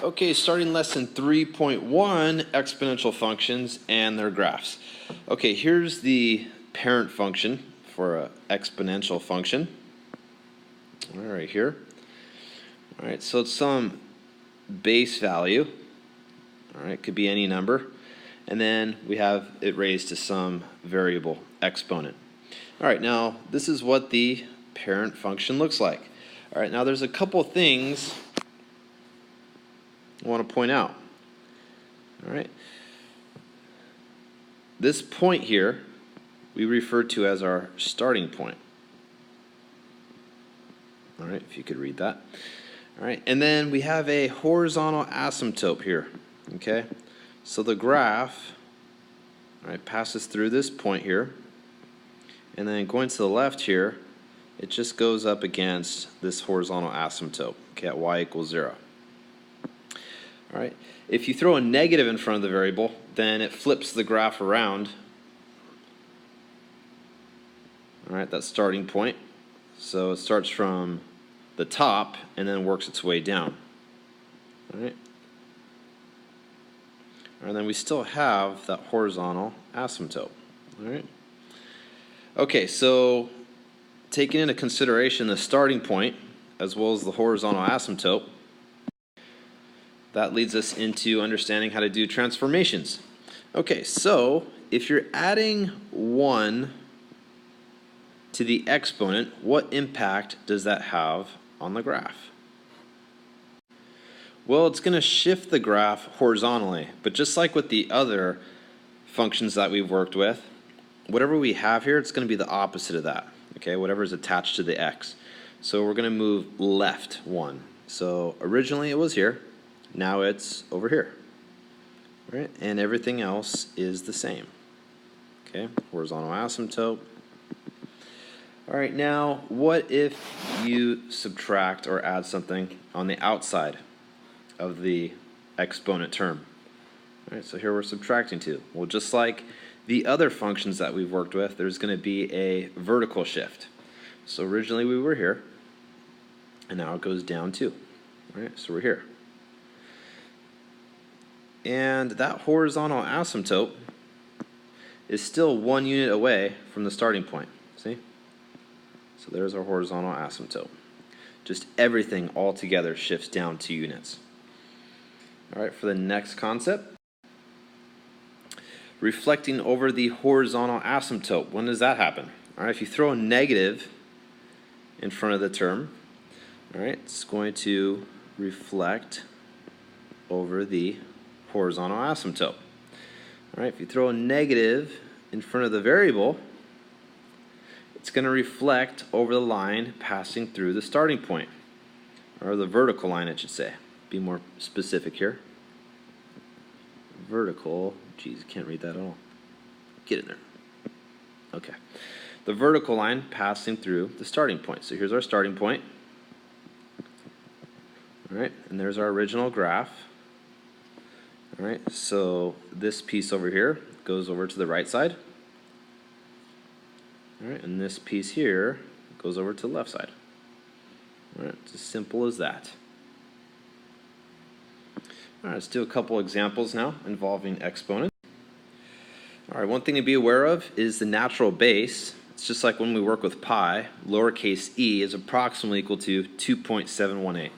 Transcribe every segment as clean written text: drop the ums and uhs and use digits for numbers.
Okay, starting lesson 3.1, exponential functions and their graphs. Okay, here's the parent function for an exponential function. All right, here. All right, so it's some base value. All right, could be any number. And then we have it raised to some variable exponent. All right, now this is what the parent function looks like. All right, now there's a couple things I want to point out. All right. This point here we refer to as our starting point. All right, if you could read that. All right, and then we have a horizontal asymptote here. Okay, so the graph, all right, passes through this point here, and then going to the left here, it just goes up against this horizontal asymptote, okay, at y equals 0. All right, if you throw a negative in front of the variable, then it flips the graph around. All right, that starting point. So it starts from the top and then works its way down. All right. And then we still have that horizontal asymptote. All right. Okay, so taking into consideration the starting point as well as the horizontal asymptote, that leads us into understanding how to do transformations. Okay, so if you're adding 1 to the exponent, what impact does that have on the graph? Well, it's going to shift the graph horizontally, but just like with the other functions that we've worked with, whatever we have here, it's going to be the opposite of that. Okay, whatever is attached to the x. So we're going to move left 1. So originally it was here. Now it's over here, right? And everything else is the same. Okay, horizontal asymptote. All right, now what if you subtract or add something on the outside of the exponent term? All right, so here we're subtracting 2. Well, just like the other functions that we've worked with, there's going to be a vertical shift. So originally we were here, and now it goes down 2. All right, so we're here. And that horizontal asymptote is still 1 unit away from the starting point. See? So there's our horizontal asymptote. Just everything all together shifts down 2 units. All right, for the next concept, reflecting over the horizontal asymptote. When does that happen? All right, if you throw a negative in front of the term, all right, it's going to reflect over the horizontal asymptote. All right, if you throw a negative in front of the variable, it's going to reflect over the line passing through the starting point, or the vertical line, it should say. Be more specific here. Vertical, geez, can't read that at all. Get in there. Okay. The vertical line passing through the starting point. So here's our starting point. All right, and there's our original graph. All right, so this piece over here goes over to the right side. All right, and this piece here goes over to the left side. All right, it's as simple as that. All right, let's do a couple examples now involving exponents. All right, one thing to be aware of is the natural base. It's just like when we work with pi, lowercase e is approximately equal to 2.718.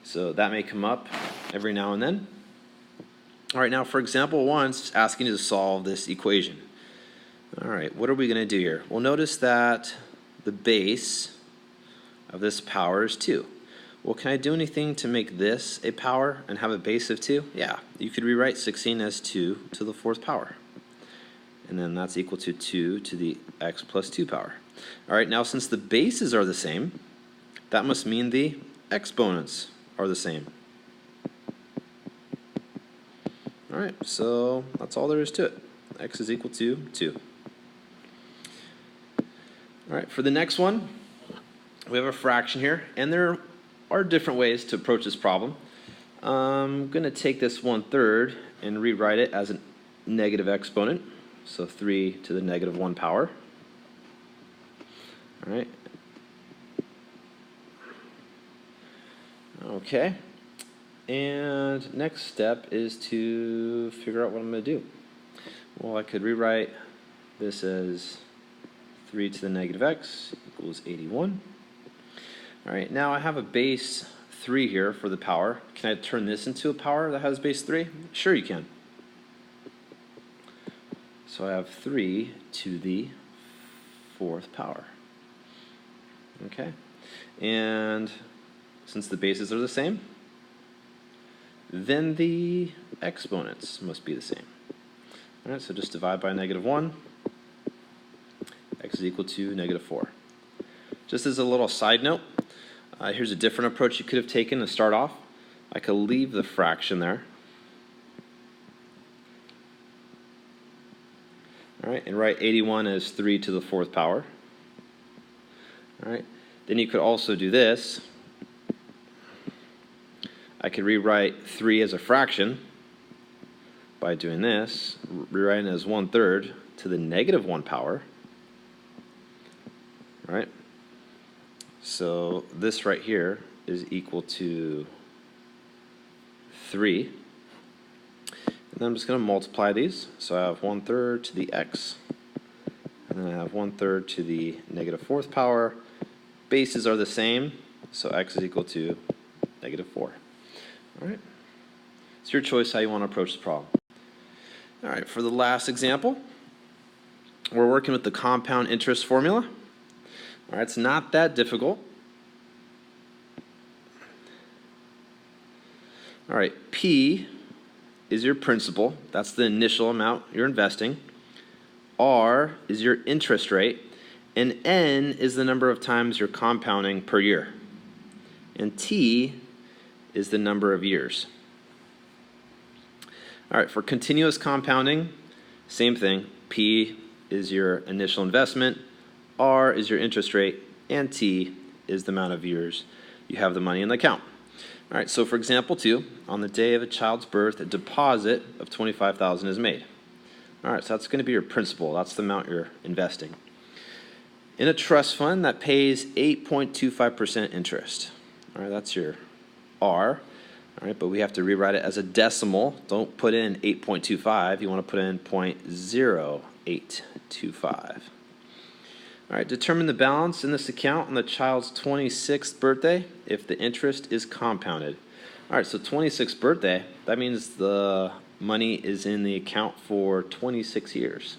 So that may come up every now and then. All right, now for example 1, it's asking you to solve this equation. All right, what are we going to do here? Well, notice that the base of this power is 2. Well, can I do anything to make this a power and have a base of 2? Yeah, you could rewrite 16 as 2 to the 4th power. And then that's equal to 2 to the x plus 2 power. All right, now since the bases are the same, that must mean the exponents are the same. All right, so that's all there is to it. X is equal to 2. All right, for the next one, we have a fraction here, and there are different ways to approach this problem. I'm going to take this 1/3 and rewrite it as a negative exponent, so 3 to the negative 1 power. All right. Okay. And next step is to figure out what I'm going to do. Well, I could rewrite this as 3 to the negative x equals 81. All right, now I have a base 3 here for the power. Can I turn this into a power that has base 3? Sure you can. So I have 3 to the 4th power. Okay, and since the bases are the same, then the exponents must be the same. All right, so just divide by -1. X is equal to -4. Just as a little side note, here's a different approach you could have taken to start off. I could leave the fraction there. All right, and write 81 as 3 to the 4th power. All right, then you could also do this. I could rewrite 3 as a fraction by doing this, rewriting it as 1/3 to the -1 power. All right, so this right here is equal to 3. And then I'm just going to multiply these. So I have 1/3 to the x, and then I have 1/3 to the -4th power. Bases are the same, so x is equal to -4. All right, it's your choice how you want to approach the problem. All right, for the last example, we're working with the compound interest formula. All right, it's not that difficult. All right, P is your principal. That's the initial amount you're investing. R is your interest rate. And N is the number of times you're compounding per year. And T is the number of years. All right, for continuous compounding, same thing. P is your initial investment, R is your interest rate, and T is the amount of years you have the money in the account. All right, so for example 2, on the day of a child's birth, a deposit of $25,000 is made. All right, so that's going to be your principal. That's the amount you're investing in a trust fund that pays 8.25% interest. All right, that's your R. All right, but we have to rewrite it as a decimal. Don't put in 8.25. You want to put in 0.0825. All right, determine the balance in this account on the child's 26th birthday if the interest is compounded. All right, so 26th birthday, that means the money is in the account for 26 years.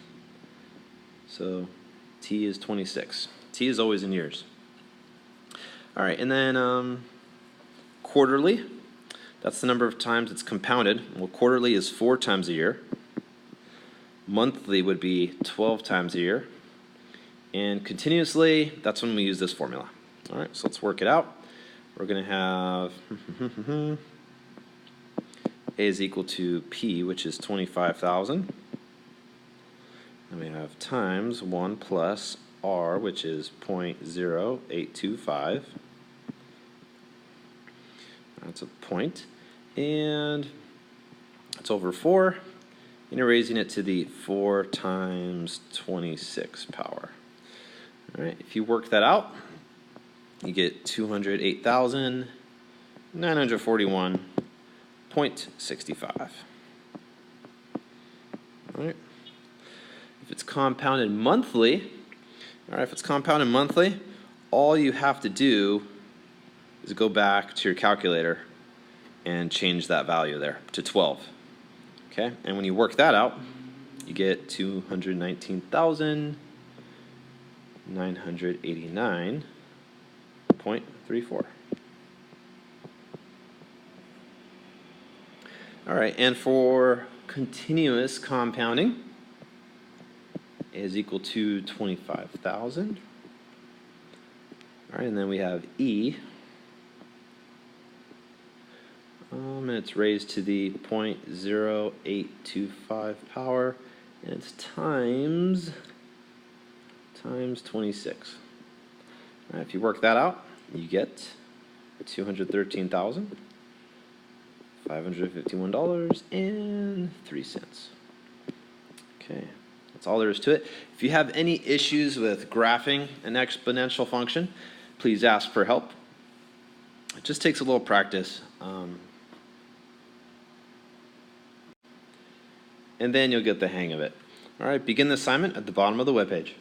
So T is 26. T is always in years. All right, and then quarterly, that's the number of times it's compounded. Well, quarterly is 4 times a year. Monthly would be 12 times a year. And continuously, that's when we use this formula. All right, so let's work it out. We're going to have A is equal to P, which is 25,000. And we have times 1 plus R, which is 0.0825. That's a point. And it's over 4. And you're raising it to the 4 times 26 power. All right, if you work that out, you get 208,941.65. All right. If it's compounded monthly, all you have to do is go back to your calculator and change that value there to 12. Okay, and when you work that out, you get 219,989.34. All right, and for continuous compounding, is equal to 25,000. All right, and then we have E. And it's raised to the 0.0825 power, and it's times 26. All right, if you work that out, you get $213,551.03. Okay. That's all there is to it. If you have any issues with graphing an exponential function, please ask for help. It just takes a little practice. and then you'll get the hang of it. All right, begin the assignment at the bottom of the webpage.